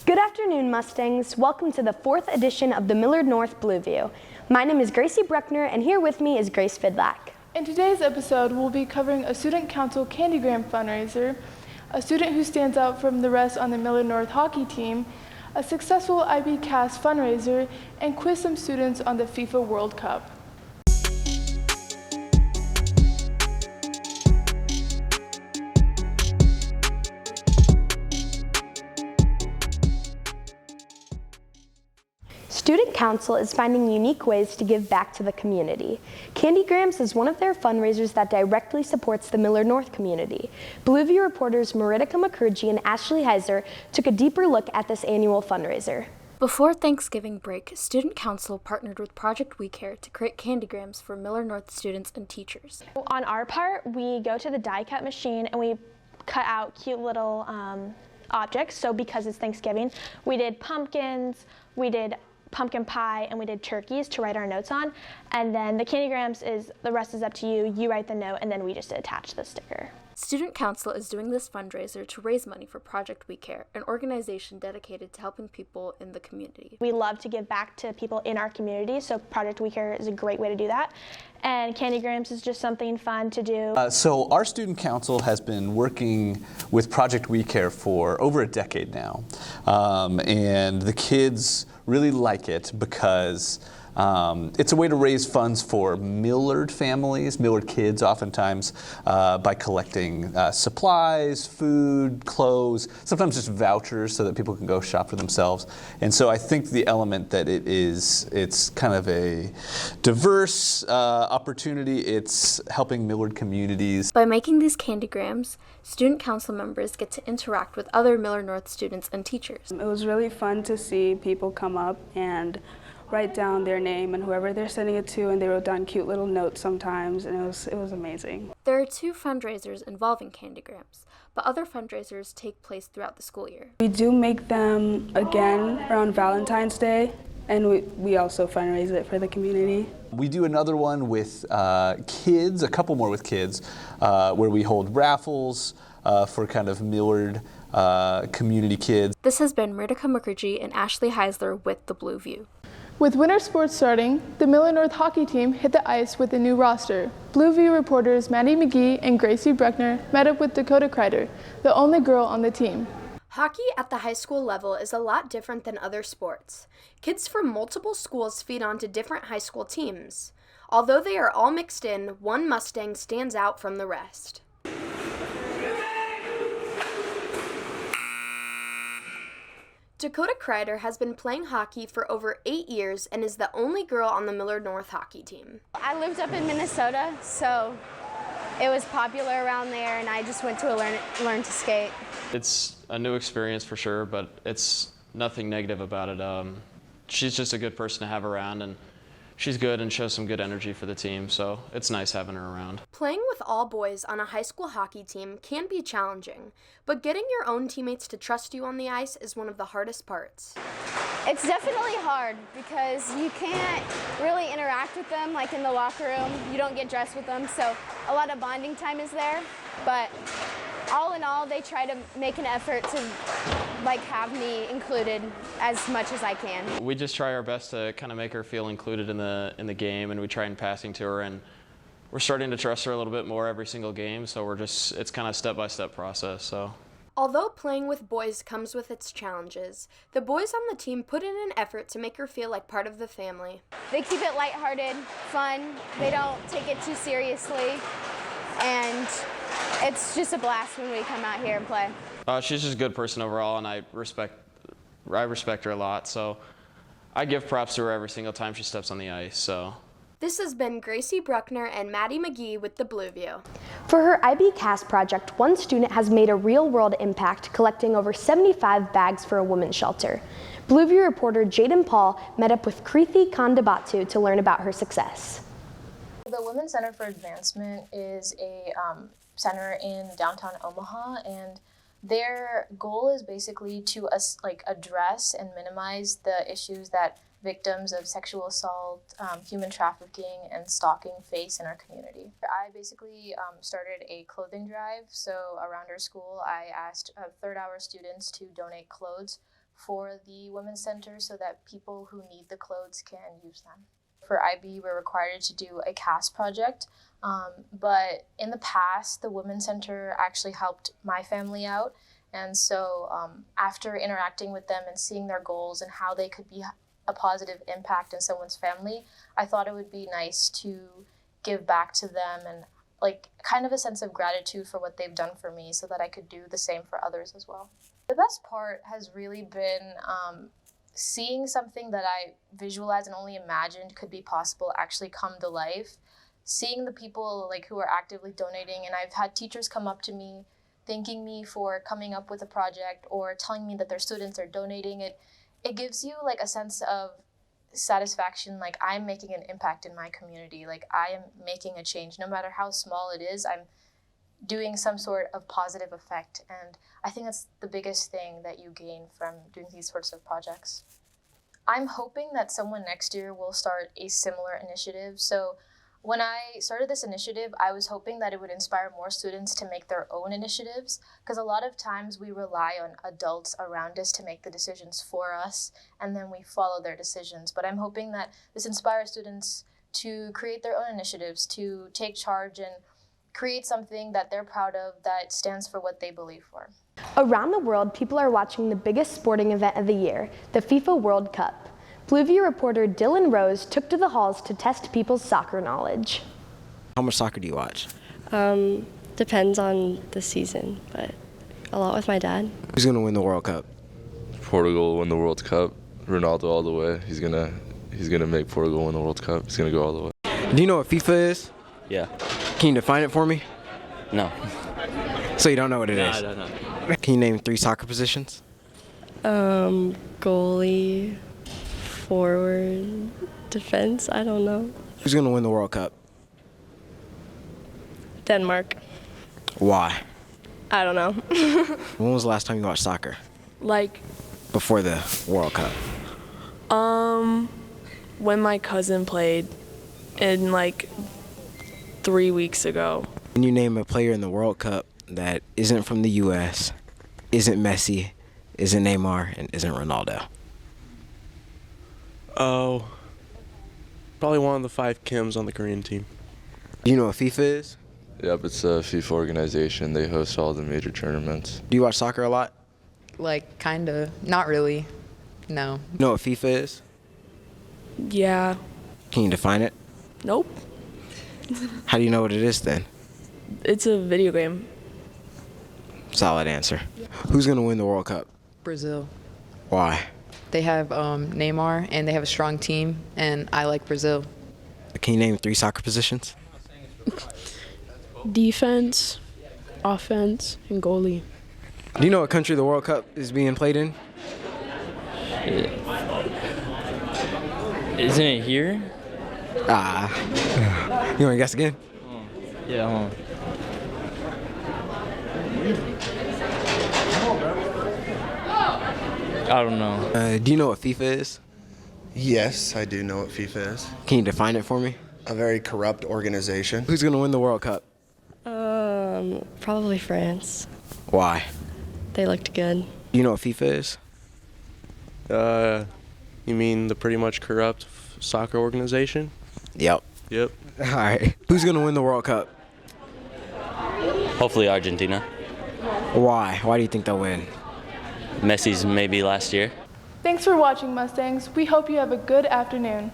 Good afternoon, Mustangs. Welcome to the 4th edition of the Millard North Blue View. My name is Gracie Bruckner, and here with me is Grace Fidlack. In today's episode, we'll be covering a Student Council Candygram fundraiser, a student who stands out from the rest on the Millard North hockey team, a successful IB cast fundraiser, and quiz some students on the FIFA World Cup. Student Council is finding unique ways to give back to the community. Candygrams is one of their fundraisers that directly supports the Millard North community. Blue View reporters Maritika Mukherjee and Ashley Heiser took a deeper look at this annual fundraiser. Before Thanksgiving break, Student Council partnered with Project We Care to create candygrams for Millard North students and teachers. On our part, we go to the die cut machine and we cut out cute little objects. So because it's Thanksgiving, we did pumpkins, we did pumpkin pie, and we did turkeys to write our notes on. And then the candygrams the rest is up to you. You write the note and then we just attach the sticker. Student Council is doing this fundraiser to raise money for Project We Care, an organization dedicated to helping people in the community. We love to give back to people in our community, so Project We Care is a great way to do that. And candygrams is just something fun to do. So our Student Council has been working with Project We Care for over a decade now. And the kids really like it because it's a way to raise funds for Millard families, Millard kids oftentimes, by collecting supplies, food, clothes, sometimes just vouchers so that people can go shop for themselves. And so I think the element that it's kind of a diverse opportunity. It's helping Millard communities. By making these candygrams, Student Council members get to interact with other Millard North students and teachers. It was really fun to see people come up and write down their name and whoever they're sending it to, and they wrote down cute little notes sometimes, and it was amazing. There are 2 fundraisers involving candygrams, but other fundraisers take place throughout the school year. We do make them again around Valentine's Day, and we also fundraise it for the community. We do another one with kids, a couple more with kids, where we hold raffles for kind of Millard community kids. This has been Maritika Mukherjee and Ashley Heisler with the Blue View. With winter sports starting, the Millard North hockey team hit the ice with a new roster. Blue View reporters Maddie McGee and Gracie Bruckner met up with Dakota Kreider, the only girl on the team. Hockey at the high school level is a lot different than other sports. Kids from multiple schools feed onto different high school teams. Although they are all mixed in, one Mustang stands out from the rest. Dakota Kreider has been playing hockey for over 8 years and is the only girl on the Millard North hockey team. I lived up in Minnesota, so it was popular around there, and I just went to learn to skate. It's a new experience for sure, but it's nothing negative about it. She's just a good person to have around, and she's good and shows some good energy for the team, so it's nice having her around. Playing with all boys on a high school hockey team can be challenging, but getting your own teammates to trust you on the ice is one of the hardest parts. It's definitely hard because you can't really interact with them like in the locker room. You don't get dressed with them, so a lot of bonding time is there, but all in all, they try to make an effort to have me included as much as I can. We just try our best to kind of make her feel included in the game, and we try and passing to her, and we're starting to trust her a little bit more every single game, so it's kind of step-by-step process. So. Although playing with boys comes with its challenges, the boys on the team put in an effort to make her feel like part of the family. They keep it lighthearted, fun, they don't take it too seriously, and it's just a blast when we come out here and play. She's just a good person overall, and I respect her a lot, so I give props to her every single time she steps on the ice. So. This has been Gracie Bruckner and Maddie McGee with the Blue View. For her IB Cast project, one student has made a real-world impact, collecting over 75 bags for a women's shelter. Blue View reporter Jaden Paul met up with Krithi Kandabatu to learn about her success. The Women's Center for Advancement is a center in downtown Omaha, and their goal is basically to address and minimize the issues that victims of sexual assault, human trafficking, and stalking face in our community. I basically started a clothing drive. So around our school, I asked third-hour students to donate clothes for the Women's Center so that people who need the clothes can use them. For IB, we're required to do a cast project, but in the past, the Women's Center actually helped my family out. And so after interacting with them and seeing their goals and how they could be a positive impact in someone's family, I thought it would be nice to give back to them and like kind of a sense of gratitude for what they've done for me so that I could do the same for others as well. The best part has really been seeing something that I visualized and only imagined could be possible actually come to life. Seeing the people like who are actively donating, and I've had teachers come up to me thanking me for coming up with a project or telling me that their students are donating. It gives you like a sense of satisfaction, like I'm making an impact in my community, like I am making a change. No matter how small it is, I'm doing some sort of positive effect, and I think that's the biggest thing that you gain from doing these sorts of projects. I'm hoping that someone next year will start a similar initiative. So when I started this initiative, I was hoping that it would inspire more students to make their own initiatives, because a lot of times we rely on adults around us to make the decisions for us, and then we follow their decisions. But I'm hoping that this inspires students to create their own initiatives, to take charge and create something that they're proud of that stands for what they believe for. Around the world, people are watching the biggest sporting event of the year, the FIFA World Cup. Blueview reporter Dylan Rose took to the halls to test people's soccer knowledge. How much soccer do you watch? Depends on the season, but a lot with my dad. Who's going to win the World Cup? Portugal will win the World Cup. Ronaldo all the way. He's gonna make Portugal win the World Cup. He's gonna go all the way. Do you know what FIFA is? Yeah. Can you define it for me? No. So you don't know what it is? I don't know. Can you name 3 soccer positions? Goalie, forward, defense, I don't know. Who's going to win the World Cup? Denmark. Why? I don't know. When was the last time you watched soccer? Like, before the World Cup? when my cousin played in like 3 weeks ago. Can you name a player in the World Cup that isn't from the U.S., isn't Messi, isn't Neymar, and isn't Ronaldo? Oh, probably one of the 5 Kims on the Korean team. Do you know what FIFA is? Yep, it's a FIFA organization. They host all the major tournaments. Do you watch soccer a lot? Like, kinda. Not really. No. You know what FIFA is? Yeah. Can you define it? Nope. How do you know what it is then? It's a video game. Solid answer. Who's going to win the World Cup? Brazil. Why? They have Neymar, and they have a strong team, and I like Brazil. Can you name 3 soccer positions? Defense, offense, and goalie. Do you know what country the World Cup is being played in? Isn't it here? You want to guess again? Yeah, hold on. I don't know. Do you know what FIFA is? Yes, I do know what FIFA is. Can you define it for me? A very corrupt organization. Who's going to win the World Cup? Probably France. Why? They looked good. Do you know what FIFA is? You mean the pretty much corrupt soccer organization? Yep. Yep. All right. Who's going to win the World Cup? Hopefully Argentina. Why? Why do you think they'll win? Messi's maybe last year. Thanks for watching, Mustangs. We hope you have a good afternoon.